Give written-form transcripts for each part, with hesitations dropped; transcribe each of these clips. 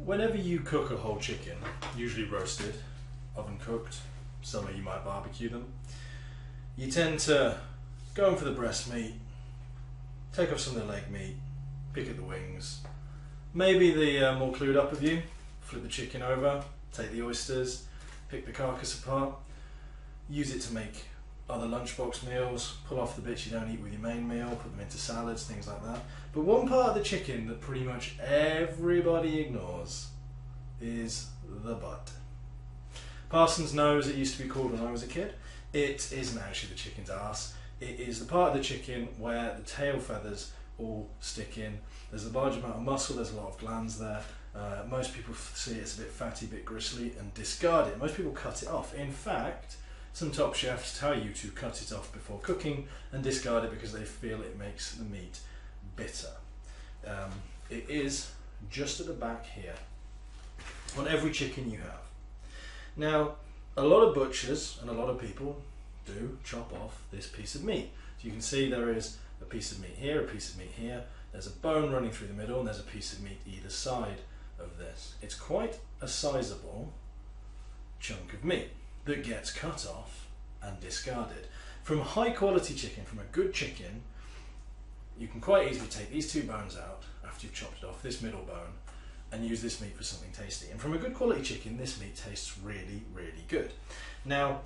Whenever you cook a whole chicken, usually roasted, oven cooked, some of you might barbecue them, you tend to go in for the breast meat, take off some of the leg meat, pick at the wings. Maybe the more clued up of you, flip the chicken over, take the oysters, pick the carcass apart, use it to make other lunchbox meals, pull off the bits you don't eat with your main meal, put them into salads, things like that. But one part of the chicken that pretty much everybody ignores is the butt. Parsons nose, it used to be called when I was a kid. It isn't actually the chicken's arse. It is the part of the chicken where the tail feathers all stick in. There's a large amount of muscle, there's a lot of glands there. Most people see it's a bit fatty, a bit gristly, and discard it. Most people cut it off. In fact, some top chefs tell you to cut it off before cooking and discard it because they feel it makes the meat bitter. It is just at the back here on every chicken you have. Now, a lot of butchers and a lot of people do chop off this piece of meat. So you can see there is a piece of meat here, a piece of meat here, there's a bone running through the middle, and there's a piece of meat either side of this. It's quite a sizable chunk of meat that gets cut off and discarded. From high quality chicken, from a good chicken, you can quite easily take these two bones out after you've chopped it off, this middle bone, and use this meat for something tasty. And from a good quality chicken, this meat tastes really, really good. Now,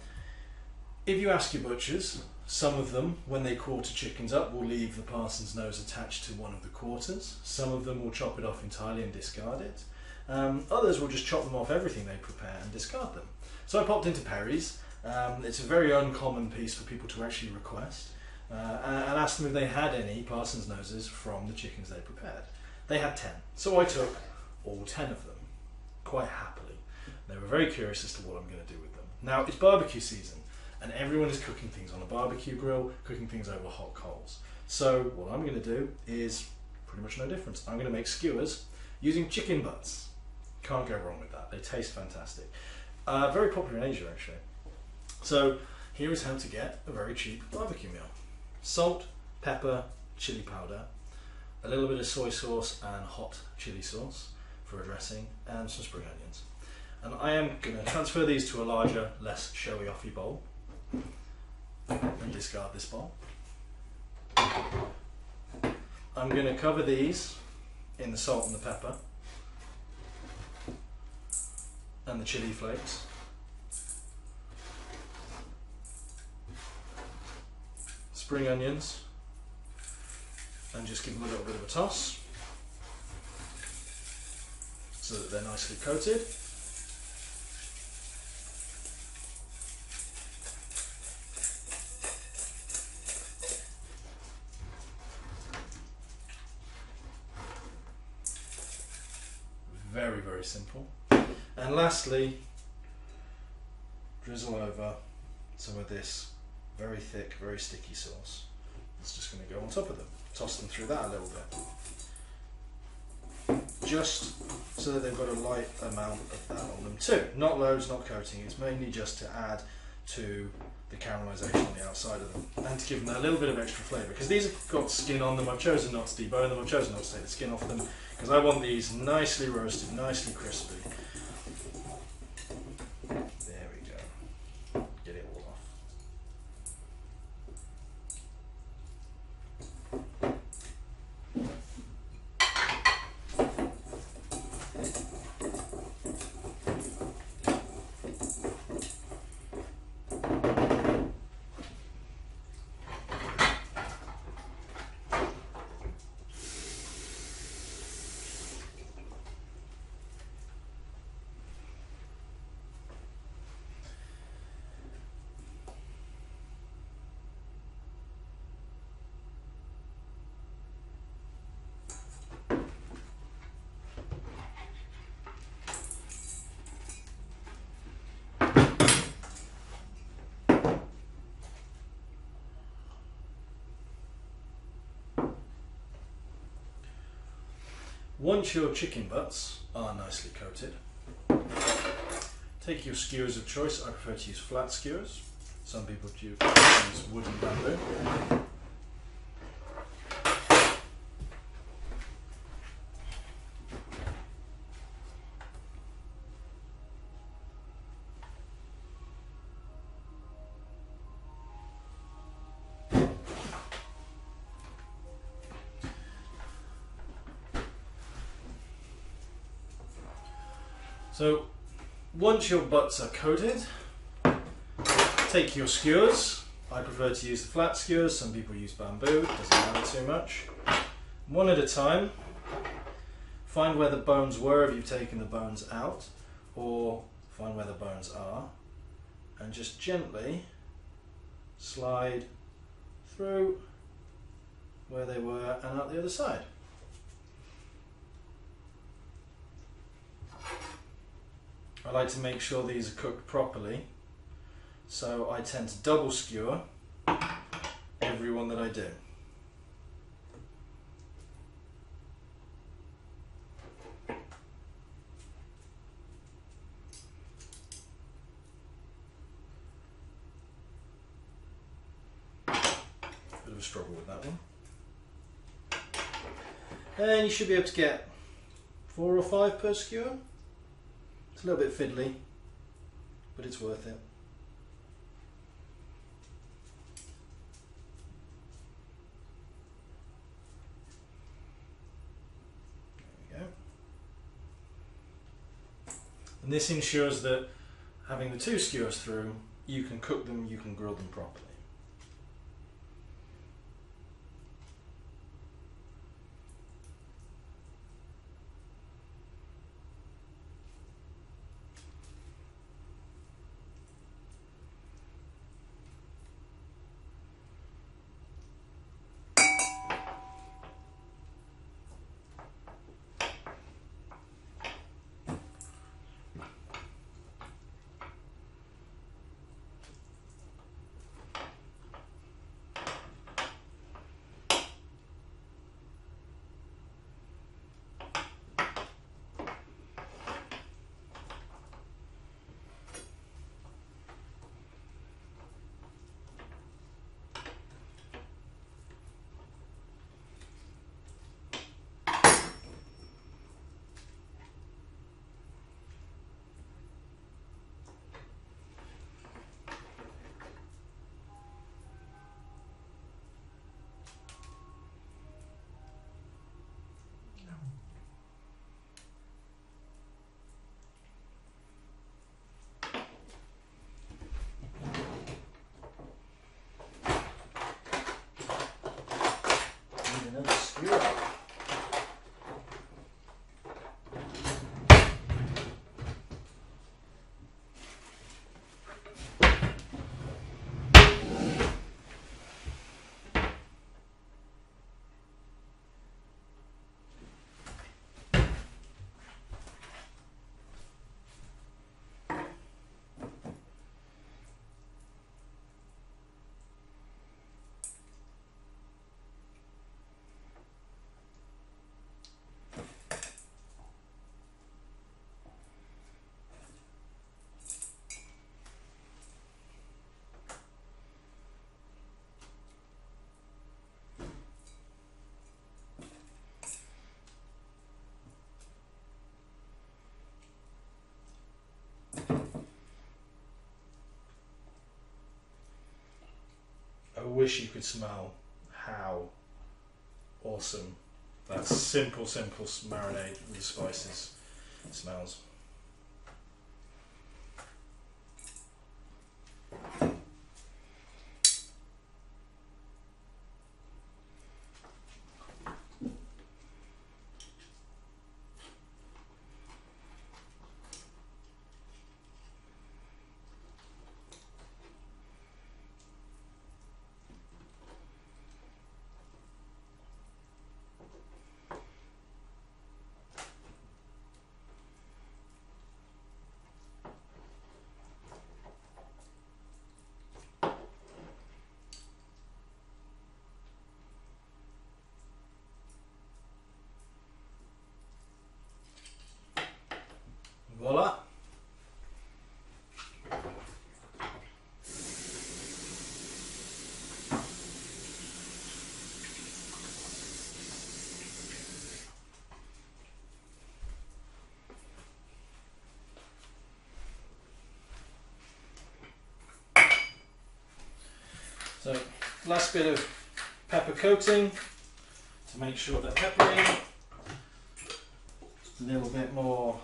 if you ask your butchers, some of them, when they quarter chickens up, will leave the parson's nose attached to one of the quarters. Some of them will chop it off entirely and discard it. Others will just chop them off everything they prepare and discard them. So I popped into Perry's. It's a very uncommon piece for people to actually request, and asked them if they had any parson's noses from the chickens they prepared. They had 10, so I took all 10 of them, quite happily. They were very curious as to what I'm going to do with them. Now, it's barbecue season, and everyone is cooking things on a barbecue grill, cooking things over hot coals. So what I'm going to do is pretty much no difference. I'm going to make skewers using chicken butts. Can't go wrong with that. They taste fantastic. Very popular in Asia, actually. So here is how to get a very cheap barbecue meal. Salt, pepper, chili powder, a little bit of soy sauce and hot chili sauce for a dressing, and some spring onions. And I am going to transfer these to a larger, less showy offy bowl and discard this bowl. I'm going to cover these in the salt and the pepper and the chili flakes. Spring onions, and just give them a little bit of a toss so that they're nicely coated. Very, very simple. And lastly, drizzle over some of this very thick, very sticky sauce. It's just going to go on top of them. Toss them through that a little bit. Just so that they've got a light amount of that on them too. Not loads, not coating. It's mainly just to add to the caramelisation on the outside of them and to give them a little bit of extra flavour. Because these have got skin on them, I've chosen not to debone them, I've chosen not to take the skin off them because I want these nicely roasted, nicely crispy. There we go. Get it all off. Once your chicken butts are nicely coated, take your skewers of choice. I prefer to use flat skewers. Some people use wooden bamboo. So once your butts are coated, take your skewers. I prefer to use the flat skewers, some people use bamboo, it doesn't matter too much. One at a time, find where the bones were if you've taken the bones out, or find where the bones are, and just gently slide through where they were and out the other side. I like to make sure these are cooked properly, so I tend to double skewer every one that I do. Bit of a struggle with that one. And you should be able to get 4 or 5 per skewer. It's a little bit fiddly, but it's worth it. There we go. And this ensures that having the 2 skewers through, you can cook them, you can grill them properly. Another skewer. I wish you could smell how awesome that simple marinade with the spices smells. Voila! So, last bit of pepper coating to make sure they're peppery. A little bit more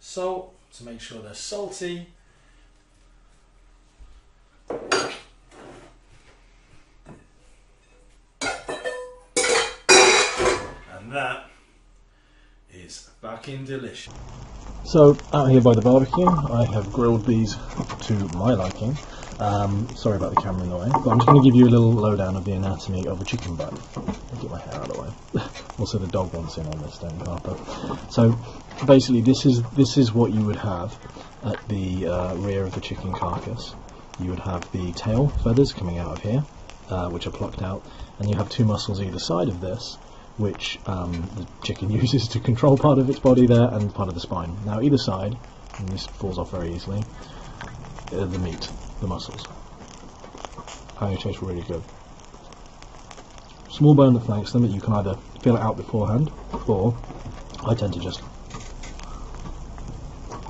salt to make sure they're salty. And that is fucking delicious. So out here by the barbecue, I have grilled these to my liking. Sorry about the camera in the way, but I'm just going to give you a little lowdown of the anatomy of a chicken bone. I'll get my hair out of the way. Also, the dog wants in on this stone carpet. So basically, this is what you would have at the rear of the chicken carcass. You would have the tail feathers coming out of here, which are plucked out, and you have two muscles either side of this, which the chicken uses to control part of its body there and part of the spine. Now either side, and this falls off very easily, the meat, the muscles. And it tastes really good. Small bone that flanks them that you can either fill it out beforehand, or I tend to just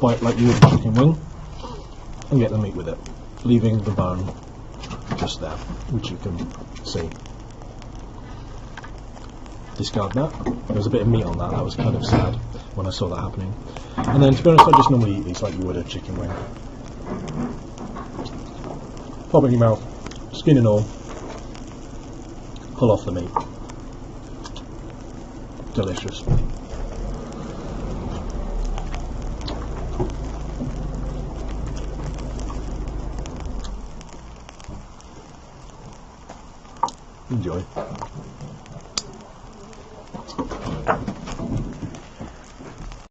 bite like you would a chicken wing and get the meat with it, leaving the bone just there, which you can see. Discard that. There was a bit of meat on that. That was kind of sad when I saw that happening. And then, to be honest, I just normally eat these like you would a chicken wing. Pop it in your mouth, skin and all. Pull off the meat. Delicious. Enjoy.